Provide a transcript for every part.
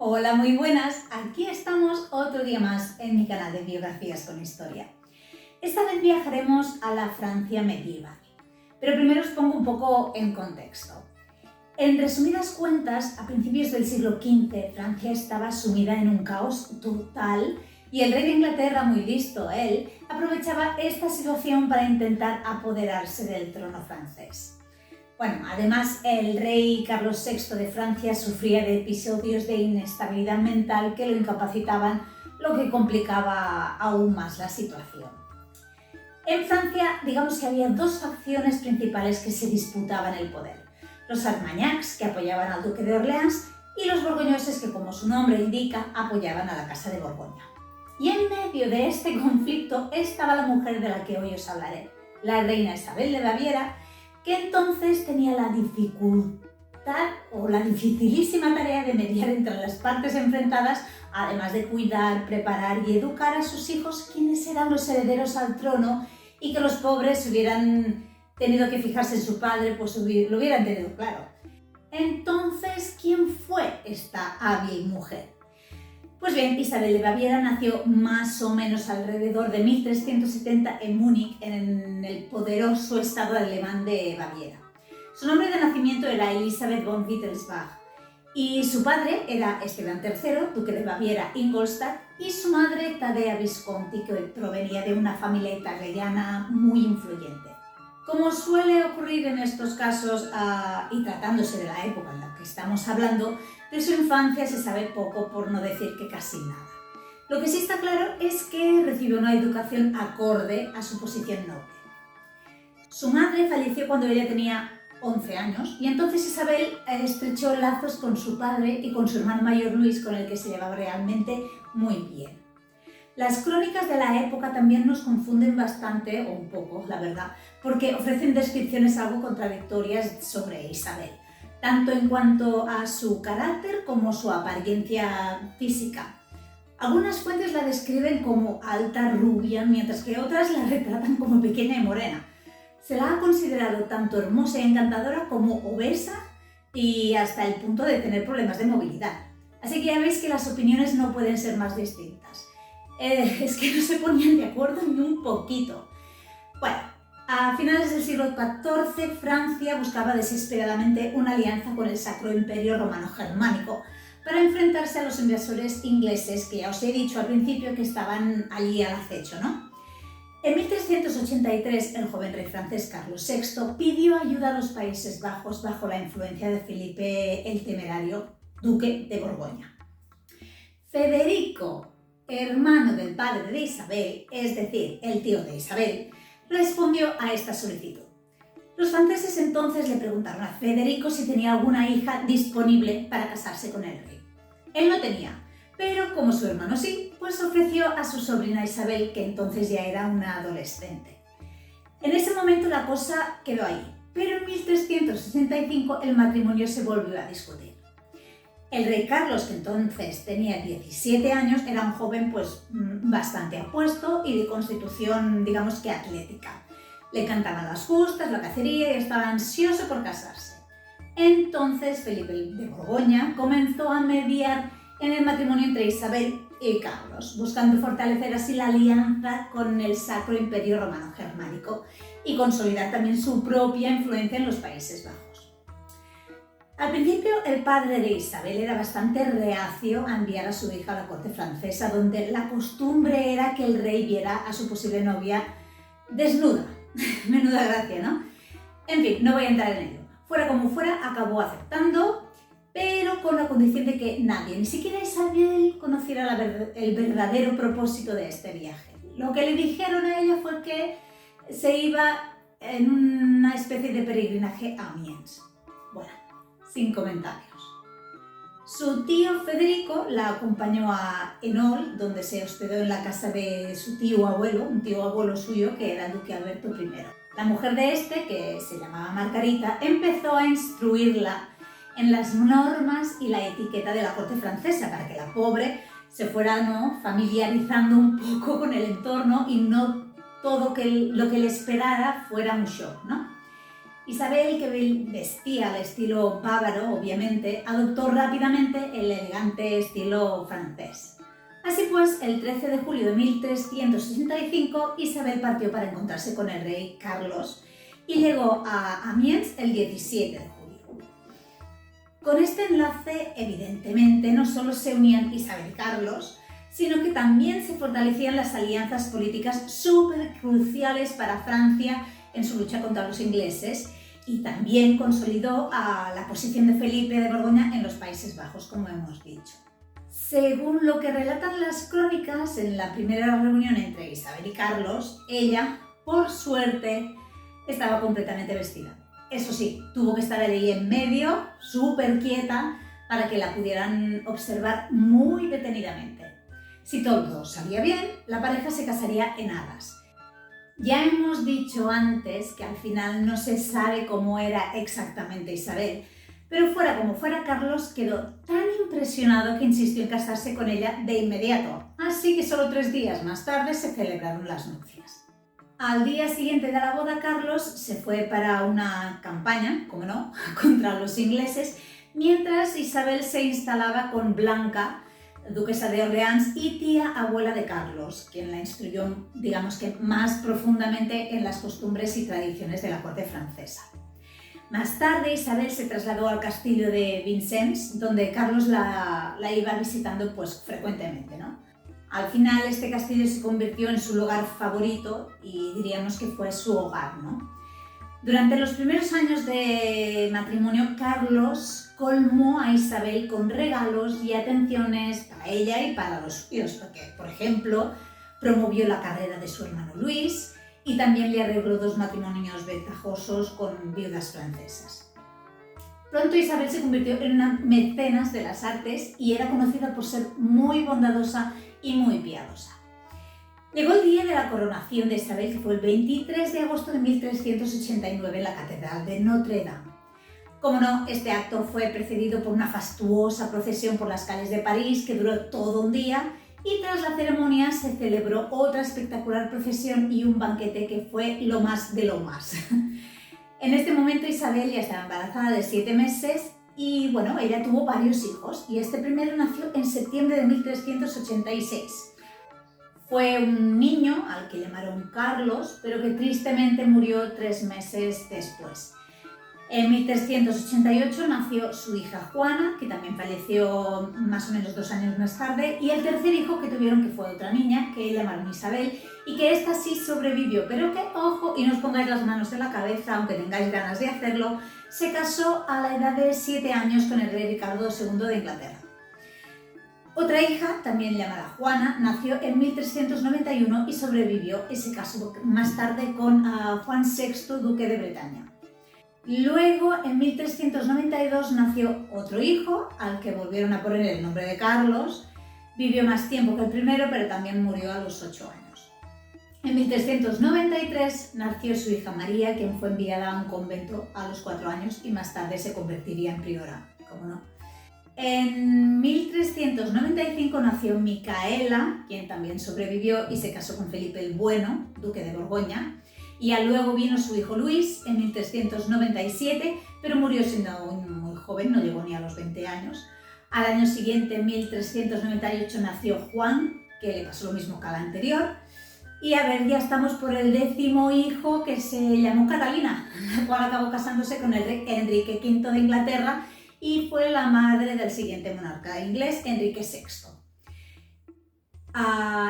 Hola, muy buenas. Aquí estamos otro día más en mi canal de Biografías con Historia. Esta vez viajaremos a la Francia medieval, pero primero os pongo un poco en contexto. En resumidas cuentas, a principios del siglo XV, Francia estaba sumida en un caos total y el rey de Inglaterra, muy listo él, aprovechaba esta situación para intentar apoderarse del trono francés. Bueno, además el rey Carlos VI de Francia sufría de episodios de inestabilidad mental que lo incapacitaban, lo que complicaba aún más la situación. En Francia, digamos que había dos facciones principales que se disputaban el poder: los Armagnacs, que apoyaban al duque de Orleans, y los borgoñones, que, como su nombre indica, apoyaban a la casa de Borgoña. Y en medio de este conflicto estaba la mujer de la que hoy os hablaré, la reina Isabel de Baviera, que entonces tenía la dificultad o la dificilísima tarea de mediar entre las partes enfrentadas, además de cuidar, preparar y educar a sus hijos, quienes eran los herederos al trono, y que los pobres hubieran tenido que fijarse en su padre, pues lo hubieran tenido claro. Entonces, ¿quién fue esta hábil mujer? Pues bien, Isabel de Baviera nació más o menos alrededor de 1370 en Múnich, en el poderoso estado alemán de Baviera. Su nombre de nacimiento era Elisabeth von Wittelsbach y su padre era Esteban III, duque de Baviera-Ingolstadt, y su madre Tadea Visconti, que provenía de una familia italiana muy influyente. Como suele ocurrir en estos casos, y tratándose de la época en la que estamos hablando, de su infancia se sabe poco, por no decir que casi nada. Lo que sí está claro es que recibió una educación acorde a su posición noble. Su madre falleció cuando ella tenía 11 años y entonces Isabel estrechó lazos con su padre y con su hermano mayor Luis, con el que se llevaba realmente muy bien. Las crónicas de la época también nos confunden bastante, o un poco, la verdad, porque ofrecen descripciones algo contradictorias sobre Isabel, tanto en cuanto a su carácter como su apariencia física. Algunas fuentes la describen como alta, rubia, mientras que otras la retratan como pequeña y morena. Se la ha considerado tanto hermosa y encantadora como obesa y hasta el punto de tener problemas de movilidad. Así que ya veis que las opiniones no pueden ser más distintas. Es que no se ponían de acuerdo ni un poquito. Bueno, a finales del siglo XIV, Francia buscaba desesperadamente una alianza con el Sacro Imperio Romano Germánico para enfrentarse a los invasores ingleses, que ya os he dicho al principio que estaban allí al acecho, ¿no? En 1383, el joven rey francés Carlos VI pidió ayuda a los Países Bajos bajo la influencia de Felipe el Temerario, duque de Borgoña. Federico, hermano del padre de Isabel, es decir, el tío de Isabel, respondió a esta solicitud. Los franceses entonces le preguntaron a Federico si tenía alguna hija disponible para casarse con el rey. Él no tenía, pero como su hermano sí, pues ofreció a su sobrina Isabel, que entonces ya era una adolescente. En ese momento la cosa quedó ahí, pero en 1365 el matrimonio se volvió a discutir. El rey Carlos, que entonces tenía 17 años, era un joven pues bastante apuesto y de constitución, digamos que atlética. Le encantaban las justas, la cacería y estaba ansioso por casarse. Entonces Felipe de Borgoña comenzó a mediar en el matrimonio entre Isabel y Carlos, buscando fortalecer así la alianza con el Sacro Imperio Romano Germánico y consolidar también su propia influencia en los Países Bajos. Al principio, el padre de Isabel era bastante reacio a enviar a su hija a la corte francesa, donde la costumbre era que el rey viera a su posible novia desnuda. Menuda gracia, ¿no? En fin, no voy a entrar en ello. Fuera como fuera, acabó aceptando, pero con la condición de que nadie, ni siquiera Isabel, conociera el verdadero propósito de este viaje. Lo que le dijeron a ella fue que se iba en una especie de peregrinaje a Amiens. Bueno, sin comentarios. Su tío Federico la acompañó a Hainaut, donde se hospedó en la casa de su tío abuelo, un tío abuelo suyo que era el duque Alberto I. La mujer de este, que se llamaba Margarita, empezó a instruirla en las normas y la etiqueta de la corte francesa para que la pobre se fuera familiarizando un poco con el entorno y no todo lo que le esperara fuera un shock, ¿no? Isabel, que vestía al estilo bávaro, obviamente, adoptó rápidamente el elegante estilo francés. Así pues, el 13 de julio de 1365, Isabel partió para encontrarse con el rey Carlos y llegó a Amiens el 17 de julio. Con este enlace, evidentemente, no solo se unían Isabel y Carlos, sino que también se fortalecían las alianzas políticas súper cruciales para Francia en su lucha contra los ingleses, y también consolidó la posición de Felipe de Borgoña en los Países Bajos, como hemos dicho. Según lo que relatan las crónicas, en la primera reunión entre Isabel y Carlos, ella, por suerte, estaba completamente vestida. Eso sí, tuvo que estar ahí en medio, súper quieta, para que la pudieran observar muy detenidamente. Si todo salía bien, la pareja se casaría en Arras. Ya hemos dicho antes que al final no se sabe cómo era exactamente Isabel, pero fuera como fuera, Carlos quedó tan impresionado que insistió en casarse con ella de inmediato, así que solo 3 días más tarde se celebraron las nupcias. Al día siguiente de la boda, Carlos se fue para una campaña, como no, contra los ingleses, mientras Isabel se instalaba con Blanca, duquesa de Orleans y tía abuela de Carlos, quien la instruyó, digamos que más profundamente en las costumbres y tradiciones de la corte francesa. Más tarde, Isabel se trasladó al castillo de Vincennes, donde Carlos la iba visitando pues frecuentemente, ¿no? Al final, este castillo se convirtió en su lugar favorito y diríamos que fue su hogar, ¿no? Durante los primeros años de matrimonio, Carlos colmó a Isabel con regalos y atenciones para ella y para los suyos, porque, por ejemplo, promovió la carrera de su hermano Luis y también le arregló 2 matrimonios ventajosos con viudas francesas. Pronto Isabel se convirtió en una mecenas de las artes y era conocida por ser muy bondadosa y muy piadosa. Llegó el día de la coronación de Isabel, que fue el 23 de agosto de 1389 en la Catedral de Notre Dame. Como no, este acto fue precedido por una fastuosa procesión por las calles de París que duró todo un día, y tras la ceremonia se celebró otra espectacular procesión y un banquete que fue lo más de lo más. En este momento Isabel ya estaba embarazada de 7 meses y bueno, ella tuvo varios hijos y este primero nació en septiembre de 1386. Fue un niño al que llamaron Carlos, pero que tristemente murió 3 meses después. En 1388 nació su hija Juana, que también falleció más o menos 2 años más tarde, y el tercer hijo que tuvieron, que fue otra niña, que llamaron Isabel, y que esta sí sobrevivió, pero que, ojo, y no os pongáis las manos en la cabeza, aunque tengáis ganas de hacerlo, se casó a la edad de 7 años con el rey Ricardo II de Inglaterra. Otra hija, también llamada Juana, nació en 1391 y sobrevivió, y se casó más tarde con Juan VI, duque de Bretaña. Luego, en 1392, nació otro hijo, al que volvieron a poner el nombre de Carlos. Vivió más tiempo que el primero, pero también murió a los 8 años. En 1393 nació su hija María, quien fue enviada a un convento a los 4 años y más tarde se convertiría en priora, como no. En 1395 nació Micaela, quien también sobrevivió y se casó con Felipe el Bueno, duque de Borgoña. Y ya luego vino su hijo Luis en 1397, pero murió siendo muy joven, no llegó ni a los 20 años. Al año siguiente, en 1398, nació Juan, que le pasó lo mismo que al anterior. Y a ver, ya estamos por el 10º hijo, que se llamó Catalina, la cual acabó casándose con el rey Enrique V de Inglaterra y fue la madre del siguiente monarca inglés, Enrique VI.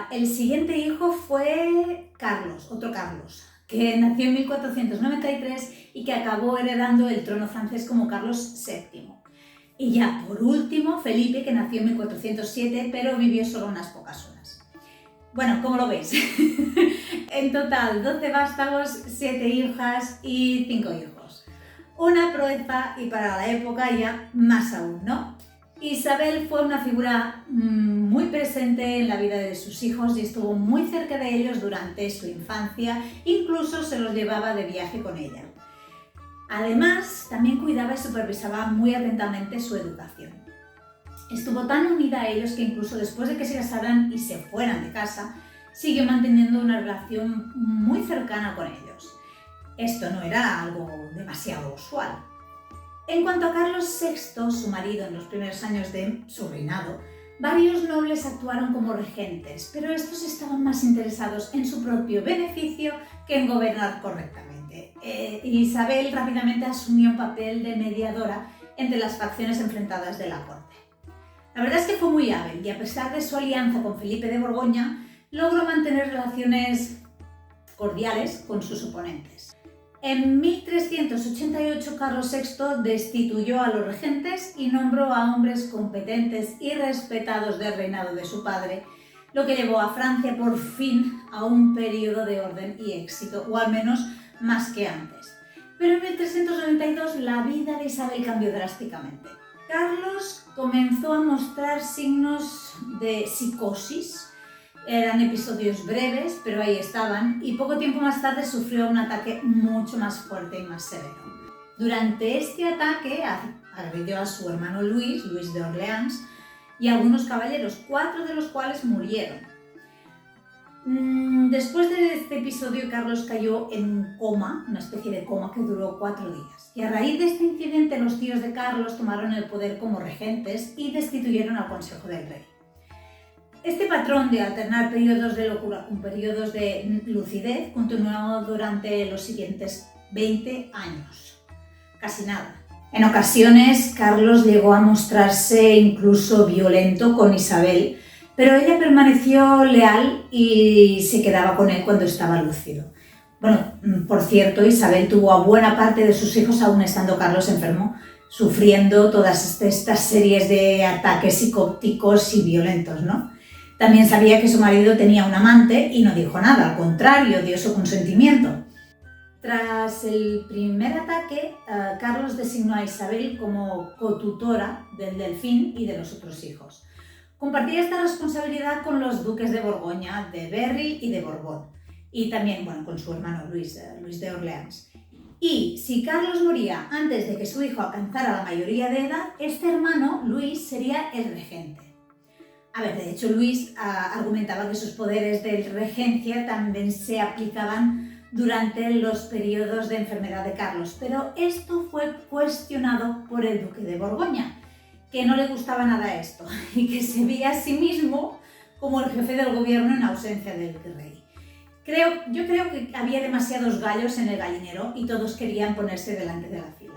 El siguiente hijo fue Carlos, otro Carlos, que nació en 1493 y que acabó heredando el trono francés como Carlos VII. Y ya por último, Felipe, que nació en 1407, pero vivió solo unas pocas horas. Bueno, ¿cómo lo veis? En total, 12 vástagos, 7 hijas y 5 hijos. Una proeza y para la época ya más aún, ¿no? Isabel fue una figura muy presente en la vida de sus hijos y estuvo muy cerca de ellos durante su infancia, incluso se los llevaba de viaje con ella. Además, también cuidaba y supervisaba muy atentamente su educación. Estuvo tan unida a ellos que incluso después de que se casaran y se fueran de casa, siguió manteniendo una relación muy cercana con ellos. Esto no era algo demasiado usual. En cuanto a Carlos VI, su marido en los primeros años de su reinado, varios nobles actuaron como regentes, pero estos estaban más interesados en su propio beneficio que en gobernar correctamente. Isabel rápidamente asumió un papel de mediadora entre las facciones enfrentadas de la corte. La verdad es que fue muy hábil y a pesar de su alianza con Felipe de Borgoña, logró mantener relaciones cordiales con sus oponentes. En 1388 Carlos VI destituyó a los regentes y nombró a hombres competentes y respetados del reinado de su padre, lo que llevó a Francia por fin a un periodo de orden y éxito, o al menos más que antes. Pero en 1392 la vida de Isabel cambió drásticamente. Carlos comenzó a mostrar signos de psicosis. Eran episodios breves, pero ahí estaban, y poco tiempo más tarde sufrió un ataque mucho más fuerte y más severo. Durante este ataque agredió a su hermano Luis de Orleans, y a algunos caballeros, 4 de los cuales murieron. Después de este episodio, Carlos cayó en un coma, una especie de coma que duró 4 días. Y a raíz de este incidente, los tíos de Carlos tomaron el poder como regentes y destituyeron al Consejo del Rey. Este patrón de alternar periodos de locura con periodos de lucidez continuó durante los siguientes 20 años. Casi nada. En ocasiones, Carlos llegó a mostrarse incluso violento con Isabel, pero ella permaneció leal y se quedaba con él cuando estaba lúcido. Bueno, por cierto, Isabel tuvo a buena parte de sus hijos aún estando Carlos enfermo, sufriendo todas estas series de ataques psicóticos y violentos, ¿no? También sabía que su marido tenía un amante y no dijo nada, al contrario, dio su consentimiento. Tras el primer ataque, Carlos designó a Isabel como cotutora del Delfín y de los otros hijos. Compartía esta responsabilidad con los duques de Borgoña, de Berry y de Borbón, y también con su hermano Luis de Orleans. Y si Carlos moría antes de que su hijo alcanzara la mayoría de edad, este hermano, Luis, sería el regente. A ver, de hecho, Luis argumentaba que sus poderes de regencia también se aplicaban durante los periodos de enfermedad de Carlos, pero esto fue cuestionado por el duque de Borgoña, que no le gustaba nada esto y que se veía a sí mismo como el jefe del gobierno en ausencia del rey. Yo creo que había demasiados gallos en el gallinero y todos querían ponerse delante de la fila.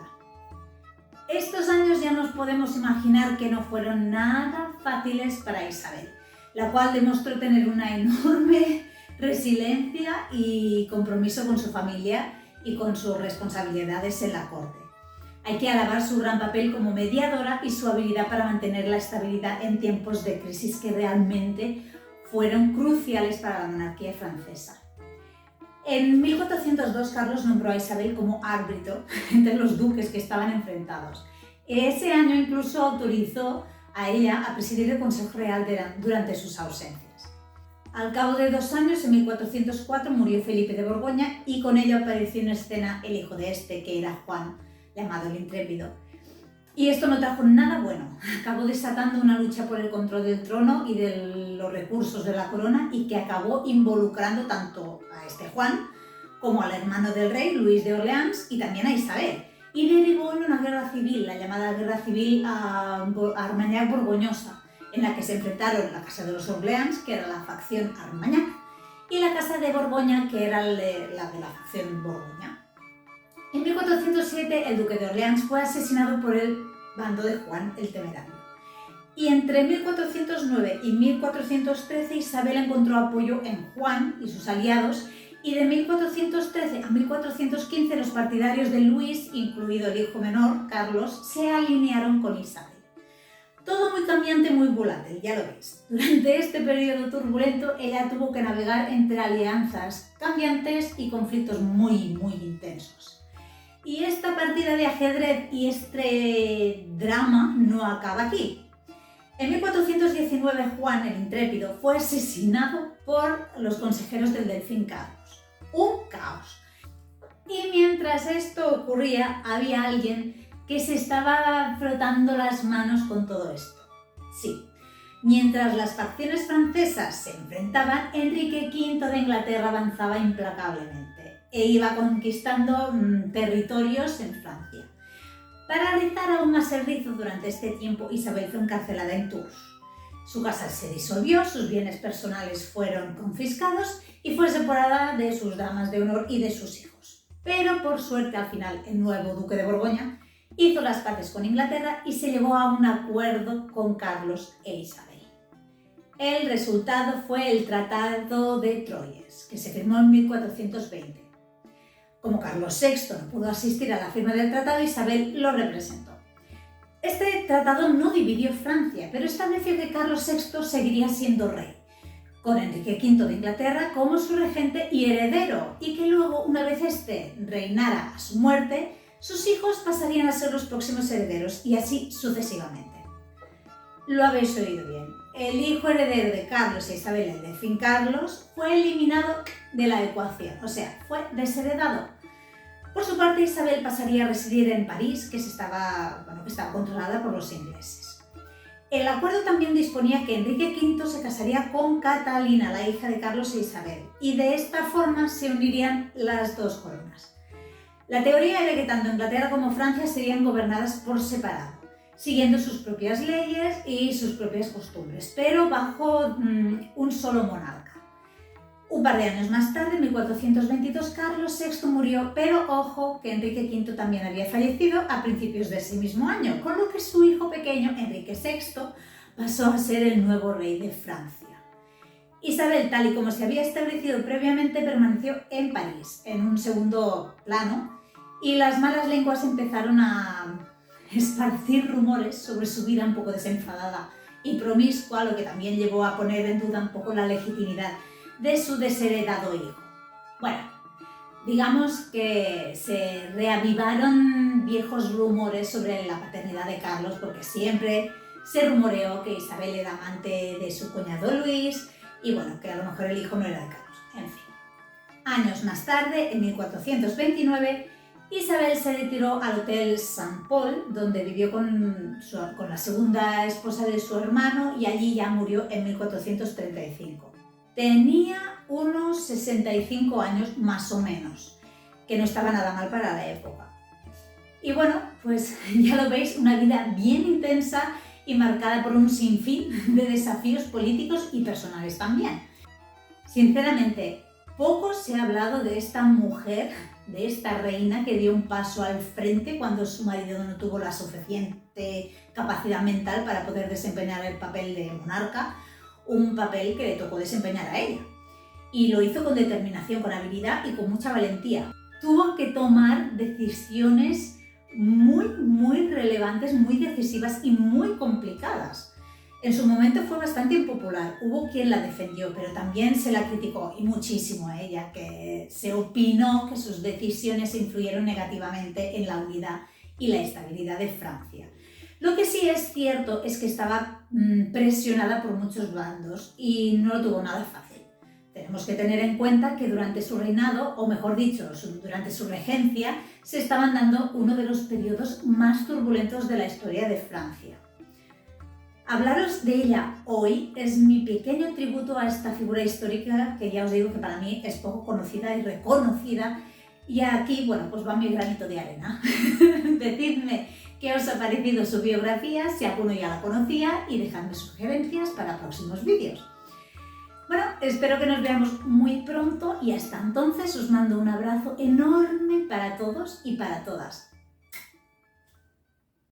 Estos años ya nos podemos imaginar que no fueron nada fáciles para Isabel, la cual demostró tener una enorme resiliencia y compromiso con su familia y con sus responsabilidades en la corte. Hay que alabar su gran papel como mediadora y su habilidad para mantener la estabilidad en tiempos de crisis que realmente fueron cruciales para la monarquía francesa. En 1402 Carlos nombró a Isabel como árbitro entre los duques que estaban enfrentados. Ese año incluso autorizó a ella a presidir el Consejo Real durante sus ausencias. Al cabo de 2 años, en 1404, murió Felipe de Borgoña y con ello apareció en escena el hijo de este, que era Juan, llamado el Intrépido. Y esto no trajo nada bueno. Acabó desatando una lucha por el control del trono y de los recursos de la corona y que acabó involucrando tanto a este Juan como al hermano del rey, Luis de Orleans, y también a Isabel. Y derivó en una guerra civil, la llamada Guerra Civil Armagnac-Borgoñosa, en la que se enfrentaron la Casa de los Orleans, que era la facción Armagnac, y la Casa de Borgoña, que era la de la facción Borgoña. En 1407 el duque de Orleans fue asesinado por el bando de Juan el Temerario. Y entre 1409 y 1413 Isabel encontró apoyo en Juan y sus aliados, y de 1413 a 1415 los partidarios de Luis, incluido el hijo menor, Carlos, se alinearon con Isabel. Todo muy cambiante, muy volátil, ya lo veis. Durante este periodo turbulento ella tuvo que navegar entre alianzas cambiantes y conflictos muy intensos. Y esta partida de ajedrez y este drama no acaba aquí. En 1419 Juan el Intrépido fue asesinado por los consejeros del Delfín Carlos. Un caos. Y mientras esto ocurría, había alguien que se estaba frotando las manos con todo esto. Sí, Mientras las facciones francesas se enfrentaban, Enrique V de Inglaterra avanzaba implacablemente e iba conquistando territorios en Francia. Para rizar aún más el rizo, durante este tiempo Isabel fue encarcelada en Tours. Su casa se disolvió, sus bienes personales fueron confiscados y fue separada de sus damas de honor y de sus hijos. Pero por suerte al final el nuevo duque de Borgoña hizo las paces con Inglaterra y se llegó a un acuerdo con Carlos e Isabel. El resultado fue el Tratado de Troyes, que se firmó en 1420. Como Carlos VI no pudo asistir a la firma del tratado, Isabel lo representó. Este tratado no dividió Francia, pero estableció que Carlos VI seguiría siendo rey, con Enrique V de Inglaterra como su regente y heredero, y que luego, una vez éste reinara a su muerte, sus hijos pasarían a ser los próximos herederos, y así sucesivamente. Lo habéis oído bien. El hijo heredero de Carlos e Isabel, el delfín Carlos, fue eliminado de la ecuación, o sea, fue desheredado. Por su parte, Isabel pasaría a residir en París, que estaba controlada por los ingleses. El acuerdo también disponía que Enrique V se casaría con Catalina, la hija de Carlos e Isabel, y de esta forma se unirían las dos coronas. La teoría era que tanto Inglaterra como Francia serían gobernadas por separado, siguiendo sus propias leyes y sus propias costumbres, pero bajo un solo monarca. Un par de años más tarde, en 1422, Carlos VI murió, pero ojo que Enrique V también había fallecido a principios de ese mismo año, con lo que su hijo pequeño, Enrique VI, pasó a ser el nuevo rey de Francia. Isabel, tal y como se había establecido previamente, permaneció en París, en un segundo plano, y las malas lenguas empezaron a esparcir rumores sobre su vida un poco desenfadada y promiscua, lo que también llevó a poner en duda un poco la legitimidad de su desheredado hijo. Bueno, digamos que se reavivaron viejos rumores sobre la paternidad de Carlos, porque siempre se rumoreó que Isabel era amante de su cuñado Luis y bueno, que a lo mejor el hijo no era de Carlos. En fin, años más tarde, en 1429, Isabel se retiró al Hotel Saint Paul, donde vivió con la segunda esposa de su hermano, y allí ya murió en 1435. Tenía unos 65 años más o menos, que no estaba nada mal para la época. Y bueno, pues ya lo veis, una vida bien intensa y marcada por un sinfín de desafíos políticos y personales también. Sinceramente, poco se ha hablado de esta mujer, de esta reina que dio un paso al frente cuando su marido no tuvo la suficiente capacidad mental para poder desempeñar el papel de monarca, un papel que le tocó desempeñar a ella. Y lo hizo con determinación, con habilidad y con mucha valentía. Tuvo que tomar decisiones muy relevantes, muy decisivas y muy complicadas. En su momento fue bastante impopular, hubo quien la defendió, pero también se la criticó, y muchísimo a ella, que se opinó que sus decisiones influyeron negativamente en la unidad y la estabilidad de Francia. Lo que sí es cierto es que estaba presionada por muchos bandos y no lo tuvo nada fácil. Tenemos que tener en cuenta que durante su reinado, o mejor dicho, durante su regencia, se estaban dando uno de los periodos más turbulentos de la historia de Francia. Hablaros de ella hoy es mi pequeño tributo a esta figura histórica que ya os digo que para mí es poco conocida y reconocida, y aquí, bueno, pues va mi granito de arena. Decidme qué os ha parecido su biografía, si alguno ya la conocía, y dejadme sugerencias para próximos vídeos. Bueno, espero que nos veamos muy pronto y hasta entonces os mando un abrazo enorme para todos y para todas.